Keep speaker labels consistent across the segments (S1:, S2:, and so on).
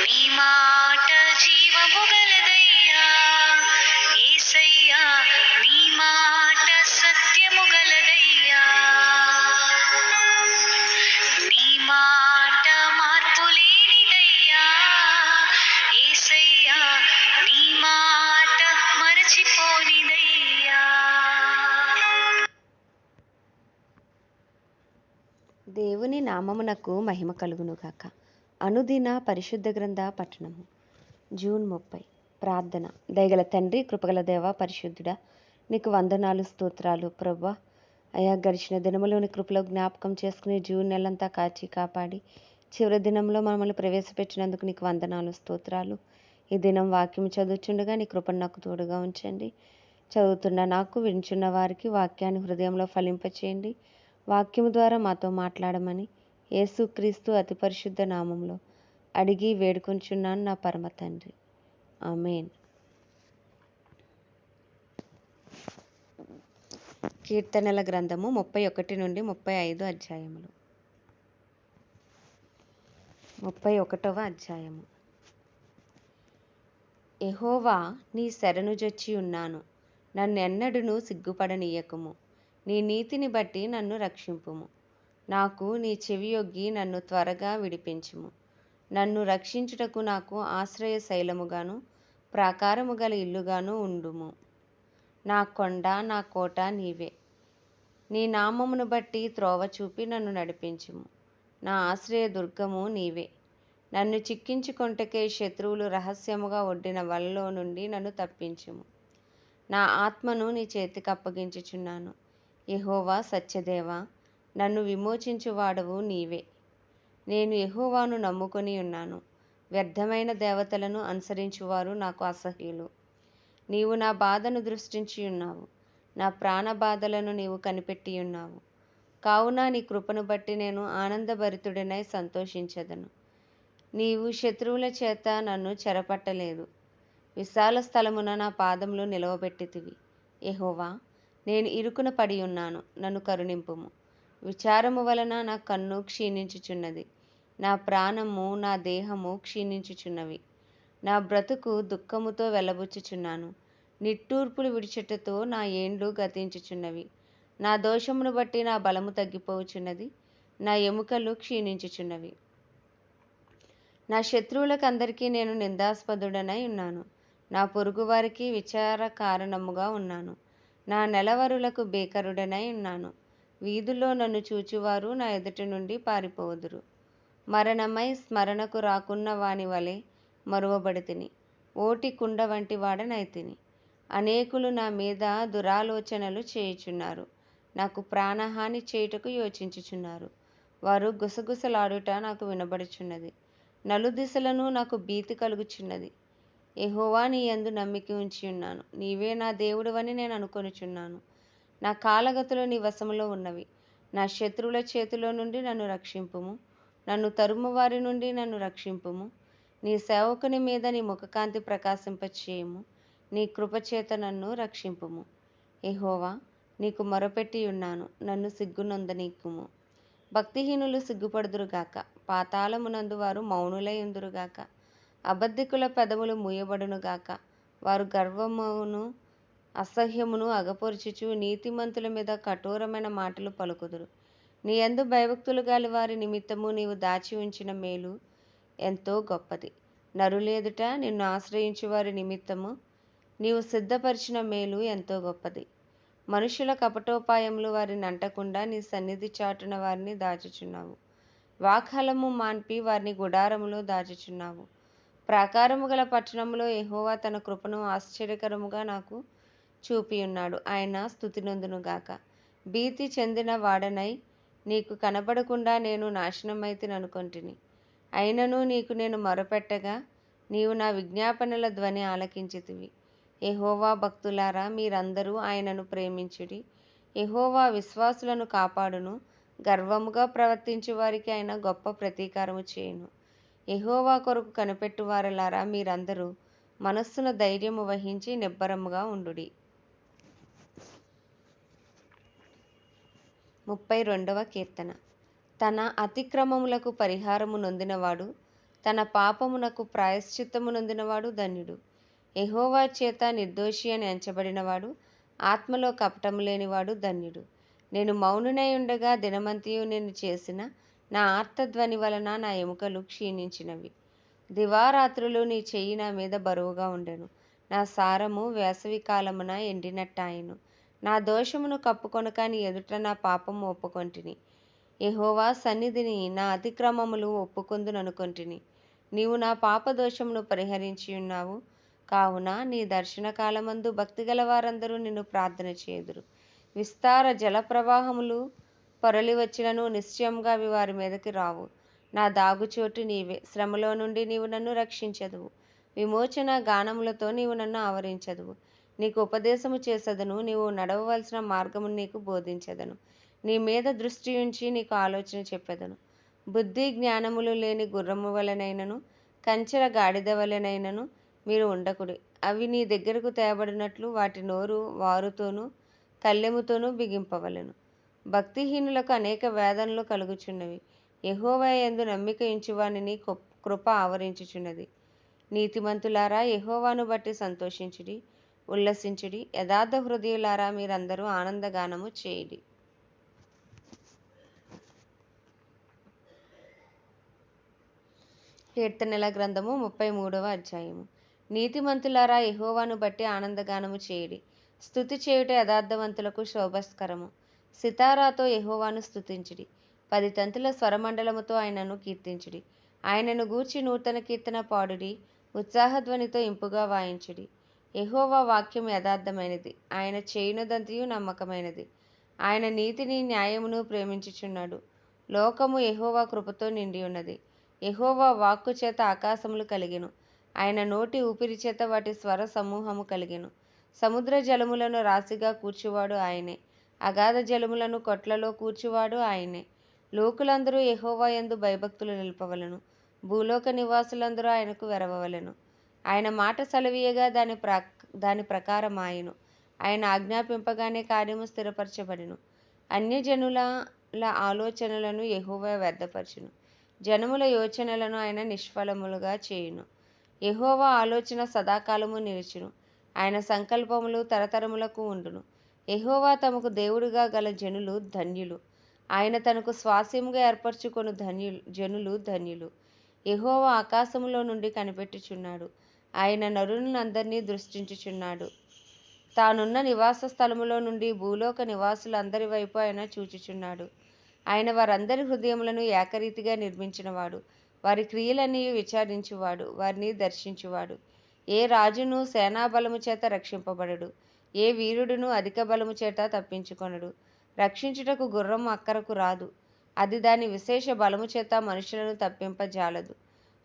S1: నీ మాట జీవము గలదయ్యా యేసయ్యా, నీ మాట సత్యము గలదయ్యా, నీ మాట మార్పు లేనిదయ్యా యేసయ్యా, నీ మాట మరచిపోనిదయ్యా.
S2: దేవుని నామమునకు మహిమ కలుగునుగాక. అనుదిన పరిశుద్ధ గ్రంథ పఠనము. జూన్ 30. ప్రార్థన. దయగల తండ్రి, కృపగల దేవ, పరిశుద్ధుడా, నీకు వందనాలు, స్తోత్రాలు ప్రభువా. అయా, గడిచిన దినములోని కృపలో జ్ఞాపకం చేసుకుని జూన్ నెలంతా కాచి కాపాడి చివరి దినంలో మమ్మల్ని ప్రవేశపెట్టినందుకు నీకు వందనాలు, స్తోత్రాలు. ఈ దినం వాక్యం చదువుచుండగా నీ కృపను నాకు తోడుగా ఉంచండి. చదువుతున్న నాకు, వింటున్న వారికి వాక్యాన్ని హృదయంలో ఫలింపచేయండి. వాక్యము ద్వారా మాతో మాట్లాడమని యేసుక్రీస్తు అతి పరిశుద్ధ నామంలో అడిగి వేడుకొంచున్నాను నా పరమ తండ్రి. ఆమేన్. కీర్తనల గ్రంథము 31 నుండి 35 అధ్యాయములు. 31వ అధ్యాయము. యెహోవా, నీ శరణుజొచ్చి ఉన్నాను, నన్నెన్నడును సిగ్గుపడనీయకుము. నీ నీతిని బట్టి నన్ను రక్షింపుము. నాకు నీ చెవియొగ్గి నన్ను త్వరగా విడిపించుము. నన్ను రక్షించుటకు నాకు ఆశ్రయ శైలముగాను ప్రాకారము గల ఇల్లుగాను ఉండుము. నా కొండ, నా కోట నీవే. నీ నామమును బట్టి త్రోవ చూపి నన్ను నడిపించుము. నా ఆశ్రయ దుర్గము నీవే. నన్ను చిక్కించుకొంటకే శత్రువులు రహస్యముగా ఒడ్డిన వలలో నుండి నన్ను తప్పించుము. నా ఆత్మను నీ చేతికి అప్పగించుచున్నాను. యెహోవా సత్యదేవా, నన్ను విమోచించువాడవు నీవే. నేను యెహోవాను నమ్ముకొని ఉన్నాను. వ్యర్థమైన దేవతలను అనుసరించువారు నాకు అసహ్యులు. నీవు నా బాధను దృష్టించి ఉన్నావు. నా ప్రాణ బాధలను నీవు కనిపెట్టి ఉన్నావు. కావున నీ కృపను బట్టి నేను ఆనందభరితుడినై సంతోషించెదను. నీవు శత్రువుల చేత నన్ను చెరపట్టలేదు. విశాల స్థలమున నా పాదములు నిలవబెట్టితివి. యెహోవా, నేను ఇరుకున పడి ఉన్నాను, నన్ను కరుణింపుము. విచారము వలన నా కన్ను క్షీణించుచున్నది. నా ప్రాణము, నా దేహము క్షీణించుచున్నవి. నా బ్రతుకు దుఃఖముతో వెల్లబుచ్చుచున్నాను. నిట్టూర్పులు విడిచుటతో నా ఏండ్లు గతించుచున్నవి. నా దోషమును బట్టి నా బలము తగ్గిపోవుచున్నది. నా ఎముకలు క్షీణించుచున్నవి. నా శత్రువులకందరికీ నేను నిందాస్పదుడనై ఉన్నాను. నా పొరుగువారికి విచార కారణముగా ఉన్నాను. నా నెలవరులకు బేకరుడనై ఉన్నాను. వీధుల్లో నన్ను చూచువారు నా ఎదుట నుండి పారిపోవుదురు. మరణమై స్మరణకు రాకున్న వాని వలె మరువబడితిని. ఓటి కుండ వంటి వాడనైతిని. అనేకులు నా మీద దురాలోచనలు చేయుచున్నారు. నాకు ప్రాణహాని చేయుటకు యోచించుచున్నారు. వారు గుసగుసలాడుట నాకు వినబడుచున్నది. నలుదిశలను నాకు భీతి కలుగుచున్నది. యెహోవా, నీ యందు నమ్మిక ఉంచి ఉన్నాను. నీవే నా దేవుడవని నేను అనుకొనుచున్నాను. నా కాలగతులు నీ వశములో ఉన్నవి. నా శత్రువుల చేతిలో నుండి నన్ను రక్షింపుము. నన్ను తరుము వారి నుండి నన్ను రక్షింపుము. నీ సేవకుని మీద నీ ముఖకాంతి ప్రకాశింపచేయుము. నీ కృపచేత నన్ను రక్షింపుము. యెహోవా, నీకు మొరపెట్టి ఉన్నాను, నన్ను సిగ్గునొందనీకుము. భక్తిహీనులు సిగ్గుపడుదురుగాక. పాతాళమునందు వారు మౌనులై ఉందురుగాక. అబద్ధికుల పెదవులు మూయబడునుగాక. వారు గర్వమును అసహ్యమును అగపొరుచుచు నీతిమంతుల మీద కఠోరమైన మాటలు పలుకుదురు. నీ యందు భయభక్తులు గల వారి నిమిత్తము నీవు దాచి ఉంచిన మేలు ఎంతో గొప్పది. నరులేదుట నిన్ను ఆశ్రయించు వారి నిమిత్తము నీవు సిద్ధపరిచిన మేలు ఎంతో గొప్పది. మనుషుల కపటోపాయములు వారిని అంటకుండా నీ సన్నిధి చాటున వారిని దాచుచున్నావు. వాగ్హలము మాన్పి వారిని గుడారములో దాచుచున్నావు. ప్రాకారము గల పట్టణములో యెహోవా తన కృపను ఆశ్చర్యకరముగా నాకు చూపియున్నాడు. ఆయన స్తుతినొందునుగాక. భీతి చెందిన వాడనై నీకు కనబడకుండా నేను నాశనమైతిననుకొంటిని. అయినను నీకు నేను మొరపెట్టగా నీవు నా విజ్ఞాపనల ధ్వని ఆలకించితివి. యెహోవా భక్తులారా, మీరందరూ ఆయనను ప్రేమించుడి. యెహోవా విశ్వాసులను కాపాడును. గర్వముగా ప్రవర్తించు వారికి ఆయన గొప్ప ప్రతీకారము చేయును. యెహోవా కొరకు కనిపెట్టువారలారా, మీరందరూ మనస్సున ధైర్యము వహించి నిబ్బరముగా ఉండుడి. 32వ కీర్తన. తన అతిక్రమములకు పరిహారము నొందినవాడు తన పాపమునకు ప్రాయశ్చిత్తము నొందినవాడు ధన్యుడు. యెహోవా చేత నిర్దోషి అని ఎంచబడినవాడు, ఆత్మలో కపటము లేనివాడు ధన్యుడు. నేను మౌనునై ఉండగా దినమంతయు నేను చేసిన నా ఆర్తధ్వని వలన నా ఎముకలు క్షీణించినవి. దివారాత్రులు నీ చెయ్యి నా మీద బరువుగా ఉండెను. నా సారము వేసవి కాలమున ఎండినట్టాయెను. నా దోషమును కప్పుకొనక నీ ఎదుట నా పాపము ఒప్పుకొంటిని. యెహోవా సన్నిధిని నా అతిక్రమములు ఒప్పుకొందుననుకొంటిని. నీవు నా పాపదోషమును పరిహరించియున్నావు. కావున నీ దర్శన కాలమందు భక్తిగల వారందరూ నిన్ను ప్రార్థన చేయుదురు. విస్తార జలప్రవాహములు పొరలి వచ్చినను నిశ్చయముగా అవి వారి మీదకి రావు. నా దాగుచోటు నీవే. శ్రమలో నుండి నీవు నన్ను రక్షించెదవు. విమోచన గానములతో నీవు నన్ను ఆవరించెదవు. నీకు ఉపదేశము చేసెదను. నీవు నడవవలసిన మార్గమును నీకు బోధించెదను. నీ మీద దృష్టి ఉంచి నీకు ఆలోచన చెప్పెదను. బుద్ధి జ్ఞానములు లేని గుర్రము వలెనైనను కంచెర గాడిద వలెనైనను మీరు ఉండకుడి. అవి నీ దగ్గరకు తేబడినట్లు వాటి నోరు వారుతోనూ కళ్ళెముతోనూ బిగింపవలెను. భక్తిహీనులకు అనేక వేదనలు కలుగుచున్నవి. యెహోవా యందు నమ్మిక ఉంచువానిని కృప ఆవరించుచున్నది. నీతిమంతులారా, యెహోవాను బట్టి సంతోషించుడి, ఉల్లసించుడి. యథార్థ హృదయులారా, మీరందరూ ఆనందగానము చేయుడి. కీర్తనల గ్రంథము 33వ అధ్యాయము. నీతిమంతులారా, యెహోవాను బట్టి ఆనందగానము చేయుడి. స్తుతి చేయుట యథార్థవంతులకు శోభస్కరము. సితారాతో యెహోవాను స్తుతించుడి. 10 తంతుల స్వరమండలముతో ఆయనను కీర్తించుడి. ఆయనను గూర్చి నూతన కీర్తన పాడుడి. ఉత్సాహధ్వనితో ఇంపుగా వాయించుడి. యెహోవా వాక్యం యథార్థమైనది. ఆయన చేయునదంతయు నమ్మకమైనది. ఆయన నీతిని న్యాయమును ప్రేమించుచున్నాడు. లోకము యెహోవా కృపతో నిండి ఉన్నది. యెహోవా వాక్కు చేత ఆకాశములు కలిగెను. ఆయన నోటి ఊపిరి చేత వాటి స్వర సమూహము కలిగెను. సముద్ర జలములను రాశిగా కూర్చువాడు ఆయనే. అగాధ జలములను కొట్లలో కూర్చువాడు ఆయనే. లోకులందరూ యెహోవా యందు భయభక్తులు నిలుపవలెను. భూలోక నివాసులందరూ ఆయనకు వెరవవలెను. ఆయన మాట సెలవీయగా దాని ప్రకారమాయెను. ఆయన ఆజ్ఞాపింపగానే కార్యము స్థిరపరచబడెను. అన్యజనుల ఆలోచనలను యెహోవా వ్యర్థపరచును. జనముల యోచనలను ఆయన నిష్ఫలములుగా చేయును. యెహోవా ఆలోచన సదాకాలము నిలుచును. ఆయన సంకల్పములు తరతరములకు ఉండును. యెహోవా తమకు దేవుడుగా గల జనులు ధన్యులు. ఆయన తనకు స్వాస్యముగా ఏర్పరచుకొను జనులు ధన్యులు. యెహోవా ఆకాశములో నుండి కనిపెట్టుచున్నాడు. ఆయన నరులందరినీ దృష్టించుచున్నాడు. తానున్న నివాస స్థలములో నుండి భూలోక నివాసులందరి వైపు ఆయన చూచుచున్నాడు. ఆయన వారందరి హృదయములను ఏకరీతిగా నిర్మించినవాడు. వారి క్రియలన్నీ విచారించువాడు. వారిని దర్శించువాడు. ఏ రాజును సేనాబలము చేత రక్షింపబడడు. ఏ వీరుడును అధిక బలము చేత తప్పించుకొనడు. రక్షించుటకు గుర్రం అక్కరకు రాదు. అది దాని విశేష బలము చేత మనుషులను తప్పింపజాలదు.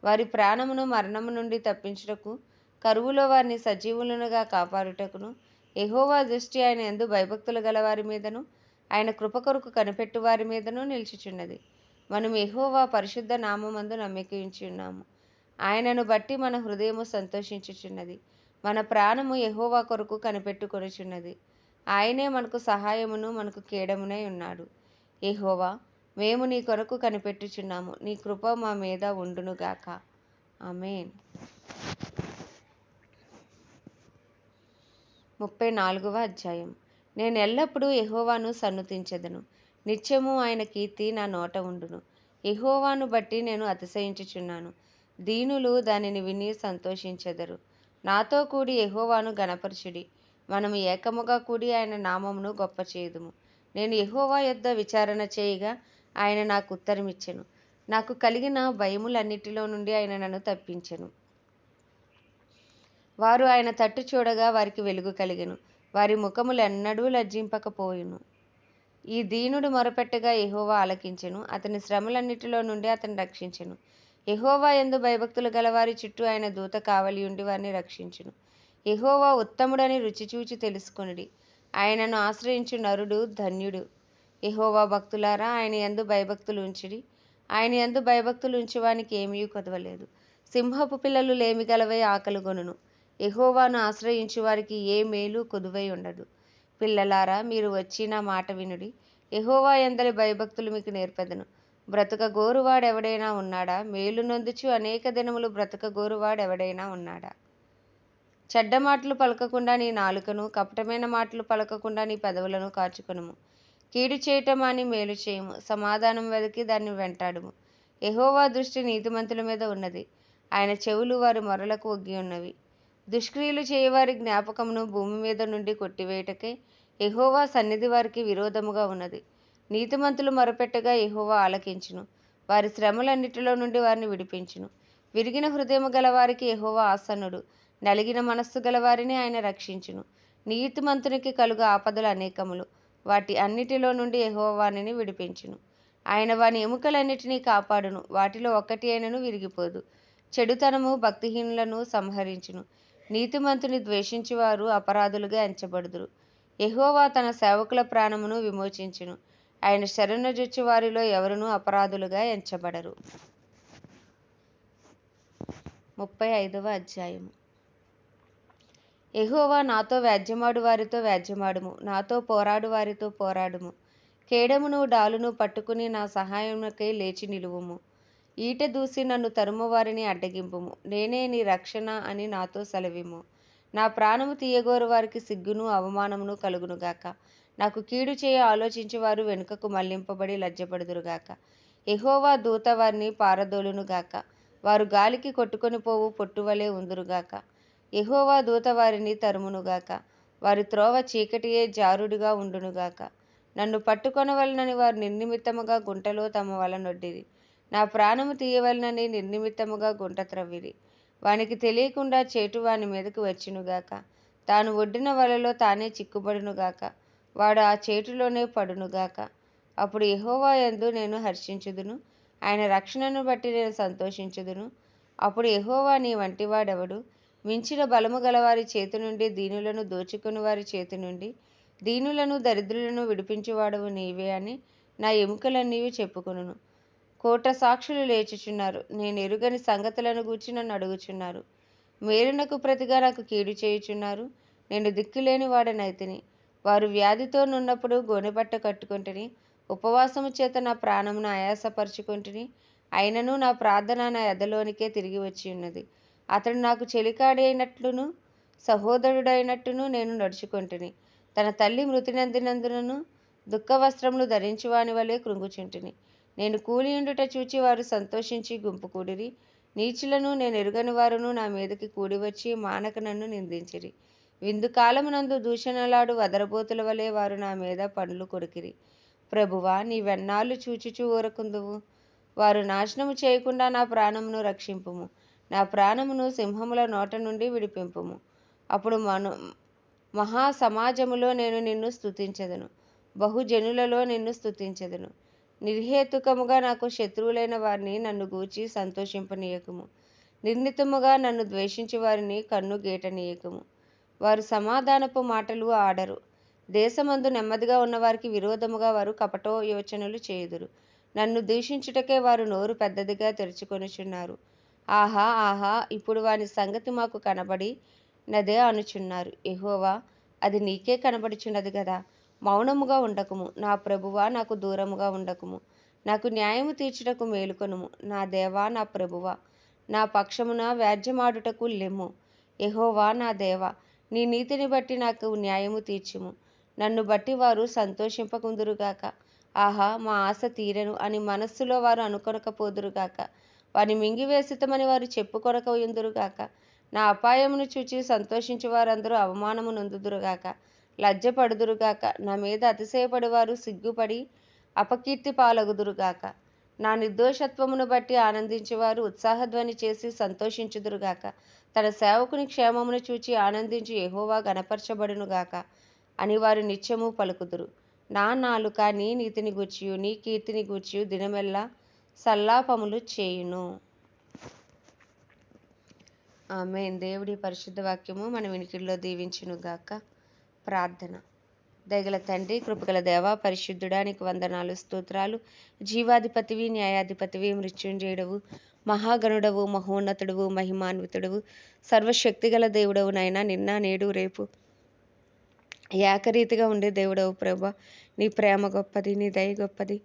S2: వారి ప్రాణమును మరణము నుండి తప్పించుటకు, కరువులో వారిని సజీవులనుగా కాపాడుటకును యెహోవా దృష్టి ఆయన యందు భయభక్తులు గల వారి మీదను, ఆయన కృప కొరకు కనిపెట్టు వారి మీదను నిలుచుచున్నది. మనం యెహోవా పరిశుద్ధ నామమందు నమ్మిక ఉంచి ఉన్నాము. ఆయనను బట్టి మన హృదయము సంతోషించుచున్నది. మన ప్రాణము యెహోవా కొరకు కనిపెట్టుకొనుచున్నది. ఆయనే మనకు సహాయమును మనకు కేడమునై ఉన్నాడు. యెహోవా, మేము నీ కొరకు కనిపెట్టుచున్నాము. నీ కృప మా మీద ఉండునుగాక. ఆమేన్. 34వ అధ్యాయం. నేను ఎల్లప్పుడూ యెహోవాను సన్నుతించెదను. నిత్యము ఆయన కీర్తి నా నోట ఉండును. యెహోవాను బట్టి నేను అతిశయించుచున్నాను. దీనులు దానిని విని సంతోషించెదరు. నాతో కూడి యెహోవాను గణపరచుడి. మనము ఏకముగా కూడి ఆయన నామమును గొప్ప చేయుదుము. నేను యెహోవా యొద్ద విచారణ చేయగా ఆయన నాకు ఉత్తరమిచ్చెను. నాకు కలిగిన భయములన్నిటిలో నుండి ఆయన నన్ను తప్పించెను. వారు ఆయన తట్టు చూడగా వారికి వెలుగు కలిగెను. వారి ముఖములెన్నడూ లజ్జింపకపోయెను. ఈ దీనుడు మొరపెట్టగా యెహోవా ఆలకించెను. అతని శ్రమలన్నిటిలో నుండి అతన్ని రక్షించెను. యెహోవా యందు భయభక్తులు గలవారి చుట్టూ ఆయన దూత కావలి ఉండి వారిని రక్షించును. యెహోవా ఉత్తముడని రుచిచూచి తెలుసుకొనుడి. ఆయనను ఆశ్రయించు నరుడు ధన్యుడు. యెహోవా భక్తులారా, ఆయన యందు భయభక్తులు ఉంచుడి. ఆయన యందు భయభక్తులు ఉంచువానికి ఏమీ కొదవలేదు. సింహపు పిల్లలు లేమిగలవై ఆకలిగొనును. యెహోవాను ఆశ్రయించు వారికి ఏ మేలు కొదువై ఉండదు. పిల్లలారా, మీరు వచ్చి నా మాట వినుడి. యెహోవా యందలి భయభక్తులు మీకు నేర్పెదను. బ్రతుకగోరువాడెవడైనా ఉన్నాడా? మేలు నొందుచు అనేక దినములు బ్రతుకగోరువాడెవడైనా ఉన్నాడా? చెడ్డ మాటలు పలకకుండా నీ నాలుకను, కపటమైన మాటలు పలకకుండా నీ పెదవులను కాచుకొనుము. కీడు చేయటం మాని మేలు చేయుము, సమాధానం వెదికి దాన్ని వెంటాడుము. యెహోవా దృష్టి నీతిమంతుల మీద ఉన్నది, ఆయన చెవులు వారి మొరలకు ఒగ్గి ఉన్నవి. దుష్క్రియలు చేయవారి జ్ఞాపకమును భూమి మీద నుండి కొట్టివేయుటకై యెహోవా సన్నిధి వారికి విరోధముగా ఉన్నది. నీతిమంతులు మొరపెట్టగా యెహోవా ఆలకించును, వారి శ్రమలన్నిటిలో నుండి వారిని విడిపించును. విరిగిన హృదయము గల వారికి యెహోవా ఆసన్నుడు, నలిగిన మనస్సు గల వారిని ఆయన రక్షించును. నీతిమంతునికి కలుగు ఆపదలు అనేకములు, వాటి అన్నిటిలో నుండి యెహోవా వానిని విడిపించును. ఆయన వాని ఎముకలన్నిటినీ కాపాడును, వాటిలో ఒక్కటి అయినను విరిగిపోదు. చెడుతనము భక్తిహీనులను సంహరించును, నీతిమంతుని ద్వేషించువారు అపరాధులుగా ఎంచబడుదురు. యెహోవా తన సేవకుల ప్రాణమును విమోచించును, ఆయన శరణుజొచ్చు వారిలో ఎవరునూ అపరాధులుగా ఎంచబడరు. 35వ అధ్యాయము. యెహోవా నాతో వ్యాజ్యమాడు వారితో వ్యాజ్యమాడుము, నాతో పోరాడు వారితో పోరాడుము. కేడమును డాలును పట్టుకుని నా సహాయమునకై లేచి నిలువుము. ఈటె దూసి నన్ను తరుము వారిని అడ్డగింపుము. నేనే నీ రక్షణ అని నాతో సెలవిమ్ము. నా ప్రాణము తీయగోరు వారికి సిగ్గును అవమానమును కలుగునుగాక. నాకు కీడు చేయ ఆలోచించువారు వెనుకకు మళ్లింపబడి లజ్జపడుదురుగాక. యెహోవా దూత వారిని పారదోలునుగాక, వారు గాలికి కొట్టుకొని పోవు పొట్టువలే ఉందురుగాక. యెహోవా దూత వారిని తరుమునుగాక, వారి త్రోవ చీకటియే జారుడుగా ఉండునుగాక. నన్ను పట్టుకొనవలనని వారు నిర్నిమిత్తముగా గుంటలో తమ వల నొడ్డిరి. నా ప్రాణము తీయవలనని నిర్నిమిత్తముగా గుంట త్రవ్విరి. వానికి తెలియకుండా చేటు వాని మీదకు వచ్చునుగాక. తాను ఒడ్డిన వలలో తానే చిక్కుబడునుగాక, వాడు ఆ చేటులోనే పడునుగాక. అప్పుడు యెహోవా యందు నేను హర్షించుదును, ఆయన రక్షణను బట్టి నేను సంతోషించుదును. అప్పుడు యెహోవా నీ వంటివాడెవడు? మించిన బలము గలవారి చేతి నుండి, దీనులను దోచుకుని వారి చేతి నుండి, దీనులను దరిద్రులను విడిపించువాడవు నీవే అని నా ఎముకలన్నీ చెప్పుకొనును. కోట సాక్షులు లేచుచున్నారు, నేను ఎరుగని సంగతులను గూర్చి నన్ను అడుగుచున్నారు. మేలునకు ప్రతిగా నాకు కీడు చేయుచున్నారు. నేను దిక్కులేని వాడనైతిని. వారు వ్యాధితో నున్నప్పుడు గోనెపట్ట కట్టుకొంటిని, ఉపవాసము చేత నా ప్రాణమును ఆయాసపరుచుకొంటిని. అయినను నా ప్రార్థన నా ఎదలోనికే తిరిగి వచ్చి ఉన్నది. అతడు నాకు చెలికాడైనట్లును సహోదరుడైనట్టును నేను నడుచుకొంటిని. తన తల్లి మృతి నందినందునను దుఃఖ వస్త్రములు ధరించువాని వలె కృంగుచుంటిని. నేను కూలియుండుట చూచి వారు సంతోషించి గుంపుకూడిరి. నీచులను నేను ఎరుగని వారును నా మీదకి కూడివచ్చి మానక నన్ను నిందించిరి. విందు కాలమునందు దూషణలాడు వదరబోతుల వలె వారు నా మీద పండ్లు కొరికిరి. ప్రభువా, నీవెన్నాళ్ళు చూచుచూ ఊరకుందువు? వారు నాశనము చేయకుండా నా ప్రాణమును రక్షింపుము. నా ప్రాణమును సింహముల నోట నుండి విడిపింపుము. అప్పుడు మహా సమాజములో నేను నిన్ను స్తుతించెదను, బహుజనులలో నిన్ను స్తుతించెదను. నిర్హేతుకముగా నాకు శత్రువులైన వారిని నన్ను గూర్చి సంతోషింపనీయకుము. నిర్ణితముగా నన్ను ద్వేషించు వారిని కన్ను గీటనీయకుము. వారు సమాధానపు మాటలు ఆడరు. దేశమందు నెమ్మదిగా ఉన్నవారికి విరోధముగా వారు కపటో యోచనలు చేయుదురు. నన్ను దూషించుటకే వారు నోరు పెద్దదిగా తెరుచుకొనుచున్నారు. ఆహా, ఆహా, ఇప్పుడు వాని సంగతి మాకు కనబడి నదే అనుచున్నారు. యెహోవా, అది నీకే కనబడుచున్నది గదా. మౌనముగా ఉండకుము. నా ప్రభువా, నాకు దూరముగా ఉండకుము. నాకు న్యాయము తీర్చుటకు మేలుకొనుము. నా దేవా, నా ప్రభువా, నా పక్షమున వ్యాజ్యమాడుటకు లెమ్ము. యెహోవా నా దేవా, నీ నీతిని బట్టి నాకు న్యాయము తీర్చుము. నన్ను బట్టి వారు సంతోషింపకుందురుగాక. ఆహా, మా ఆశ తీరెను అని మనస్సులో వారు అనుకొనకపోదురుగాక. వారిని మింగివేసితమని వారు చెప్పుకొనకయుందురుగాక. నా అపాయమును చూచి సంతోషించు వారందరూ అవమానము నొందుదురుగాక, లజ్జపడుదురుగాక. నా మీద అతిశయపడివారు సిగ్గుపడి అపకీర్తి పాలగుదురుగాక. నా నిర్దోషత్వమును బట్టి ఆనందించువారు ఉత్సాహధ్వని చేసి సంతోషించుదురుగాక. తన సేవకుని క్షేమమును చూచి ఆనందించు యెహోవా గణపరచబడునుగాక అని వారు నిత్యము పలుకుదురు. నా నాలుక నీ నీతిని గూర్చియు నీ కీర్తిని గూర్చియు దినమెల్లా సల్లాపములు చేయును. ఆమేన్. దేవుడి పరిశుద్ధ వాక్యము మన వినికిడిలో దీవించునుగాక. ప్రార్థన. దయగల తండ్రి, కృపగల దేవ, పరిశుద్ధుడా, నీకు వందనాలు, స్తోత్రాలు. జీవాధిపతివి, న్యాయాధిపతివి, మృత్యుంజయుడవు, మహాగణుడవు, మహోన్నతుడవు, మహిమాన్వితుడవు, సర్వశక్తిగల దేవుడవు నాయనా. నిన్న నేడు రేపు ఏకరీతిగా ఉండే దేవుడవు ప్రభా. నీ ప్రేమ గొప్పది, నీ దయ గొప్పది,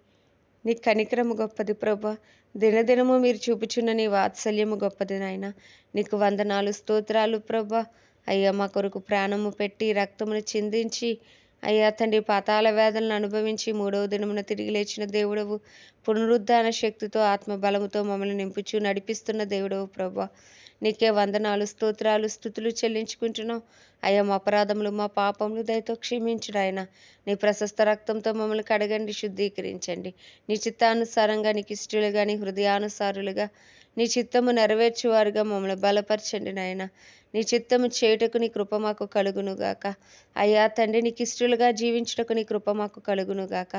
S2: నీ కనికరము గొప్పది ప్రభా. దినదినము మీరు చూపుచున్న నీ వాత్సల్యము గొప్పది నాయన. నీకు వందనాలు స్తోత్రాలు ప్రభా. అయ్యా మా కొరకు ప్రాణము పెట్టి రక్తమును చిందించి అయ్యా తండ్రి పాతాళ వేదనను అనుభవించి 3వ దినమున తిరిగి లేచిన దేవుడవు. పునరుద్ధాన శక్తితో ఆత్మ బలముతో మమ్మల్ని నింపుచు నడిపిస్తున్న దేవుడవు ప్రభా. నీకే వందనాలు స్తోత్రాలు స్తుతులు చెల్లించుకుంటున్నాం. అయ్యా మా అపరాధములు మా పాపములు దయతో క్షమించుడు ఆయన. నీ ప్రశస్త రక్తంతో మమ్మల్ని కడగండి, శుద్ధీకరించండి. నీ చిత్తానుసారంగా నీకు ఇష్టలుగా నీ హృదయానుసారులుగా నీ చిత్తము నెరవేర్చువారుగా మమ్మల్ని బలపరచండి నాయన. నీ చిత్తము చేయుటకు నీ కృప మాకు కలుగునుగాక. అయ్యా తండ్రి నీకు ఇష్టలుగా జీవించుటకు నీ కృప మాకు కలుగునుగాక.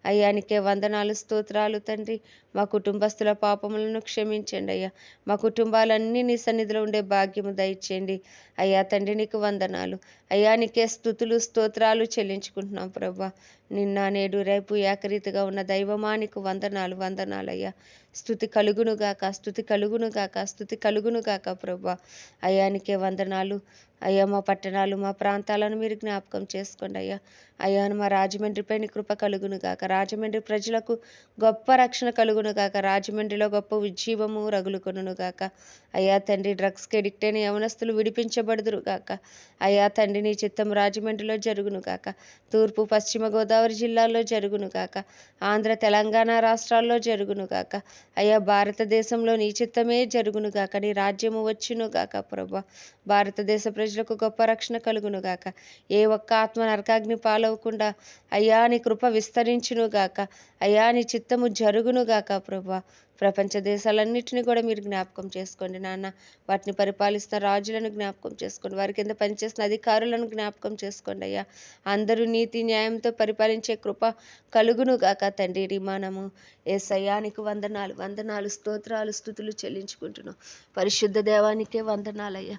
S2: అయ్యా నీకే వందనాలు స్తోత్రాలు తండ్రి. మా కుటుంబస్తుల పాపములను క్షమించండి అయ్యా. మా కుటుంబాలన్నీ నీ సన్నిధిలో ఉండే భాగ్యము దయచేయండి అయ్యా తండ్రి. నీకు వందనాలు అయ్యా. నీకే స్తుతులు స్తోత్రాలు చెల్లించుకుంటున్నాం ప్రభా. నిన్న నేడు రేపు ఏకరీతిగా ఉన్న దైవమా నీకు వందనాలు వందనాలయ్యా. స్తుతి కలుగునుగాక స్తుతి కలుగునుగాక స్తుతి కలుగునుగాక ప్రభా. అయ్యా నీకే వందనాలు అయ్యా. మా పట్టణాలు మా ప్రాంతాలను మీరు జ్ఞాపకం చేసుకోండి అయ్యా. అయ్యా మా రాజమండ్రిపై నీ కృప కలుగునుగాక. రాజమండ్రి ప్రజలకు గొప్ప రక్షణ కలుగునుగాక. రాజమండ్రిలో గొప్ప ఉజ్జీవము రగులుకొనుగాక. అయ్యా తండ్రి డ్రగ్స్కి ఎడిక్ట్ అయిన యవనస్తులు విడిపించబడుదురుగాక. అయ్యా తండ్రి నీ చిత్తం రాజమండ్రిలో జరుగునుగాక. తూర్పు పశ్చిమ గోదావరి జిల్లాల్లో జరుగునుగాక. ఆంధ్ర తెలంగాణ రాష్ట్రాల్లో జరుగునుగాక. అయ్యా భారతదేశంలో నీ చిత్తమే జరుగునుగాక. నీ రాజ్యము వచ్చునుగాక ప్రభా. భారతదేశ ప్రజలకు గొప్ప రక్షణ కలుగునుగాక. ఏ ఒక్క ఆత్మ నరకాగ్ని పాలవకుండా అయ్యా నీ కృప విస్తరించునుగాక. అయ్యా నీ చిత్తము జరుగునుగాక ప్రభా. ప్రపంచ దేశాలన్నింటినీ కూడా మీరు జ్ఞాపకం చేసుకోండి నాన్న. వాటిని పరిపాలిస్తున్న రాజులను జ్ఞాపకం చేసుకోండి. వారి కింద పనిచేస్తున్న అధికారులను జ్ఞాపకం చేసుకోండి అయ్యా. అందరూ నీతి న్యాయంతో పరిపాలించే కృప కలుగునుగాక తండ్రి. రిమానము యేసయ్యా నీకు వందనాలు వందనాలు స్తోత్రాలు స్తుతులు చెల్లించుకుంటున్నాం. పరిశుద్ధ దేవానికే వందనాలయ్యా.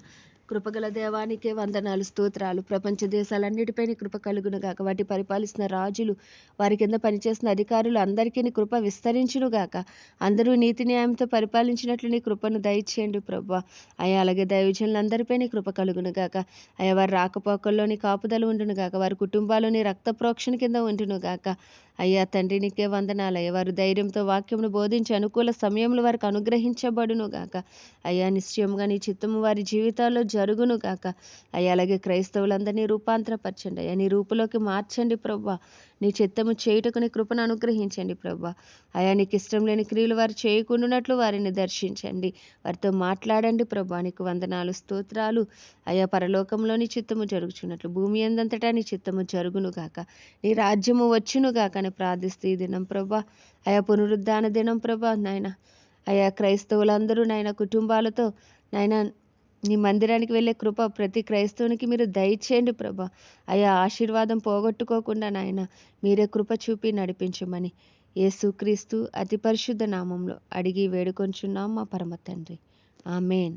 S2: కృపగల దేవానికే వందనాలు స్తోత్రాలు. ప్రపంచ దేశాలన్నిటిపై నీ కృప కలుగునుగాక. వాటి పరిపాలిస్తున్న రాజులు వారి కింద పనిచేస్తున్న అధికారులు అందరికీ నీ కృప విస్తరించునుగాక. అందరూ నీతి న్యాయంతో పరిపాలించినట్లు నీ కృపను దయచేయండి ప్రభా. అయ్యా అలాగే దైవజనులందరిపై నీ కృప కలుగునుగాక. అయ్యా వారి రాకపోకల్లో నీ కాపుదల ఉండునుగాక. వారి కుటుంబాలు నీ రక్త ప్రోక్షణ కింద ఉండునుగాక. అయ్యా తండ్రి నీకే వందనాలయ్యా. వారు ధైర్యంతో వాక్యమును బోధించి అనుకూల సమయంలో వారికి అనుగ్రహించబడునుగాక. అయ్యా నిశ్చయముగా నీ చిత్తము వారి జీవితాల్లో జరుగునుగాక. అయ్యా అలాగే క్రైస్తవులందరినీ రూపాంతరపరచండి అయ్యా. నీ రూపులోకి మార్చండి ప్రభా. నీ చిత్తము చేయుటకు నీ కృపను అనుగ్రహించండి ప్రభా. అయ్యా నీకు ఇష్టం లేని క్రియలు వారు చేయకుండానట్లు వారిని దర్శించండి. వారితో మాట్లాడండి ప్రభా. నీకు వందనాలు స్తోత్రాలు అయ్యా. పరలోకంలో నీ చిత్తము జరుగుచున్నట్లు భూమి అందంతటా నీ చిత్తము జరుగునుగాక. నీ రాజ్యము వచ్చునుగాక అని ప్రార్థిస్తూ ఈ దినం ప్రభా. అయ్యా పునరుద్ధాన దినం ప్రభా నాయన. అయ్యా క్రైస్తవులందరూ నాయన కుటుంబాలతో నాయన నీ మందిరానికి వెళ్ళే కృప ప్రతి క్రైస్తవునికి మీరు దయచేయండి ప్రభా. అయ్యా ఆశీర్వాదం పోగొట్టుకోకుండా నాయన మీరే కృప చూపి నడిపించమని యేసుక్రీస్తు అతి పరిశుద్ధ నామంలో అడిగి వేడుకొంచున్నాం మా పరమ తండ్రి. ఆమేన్.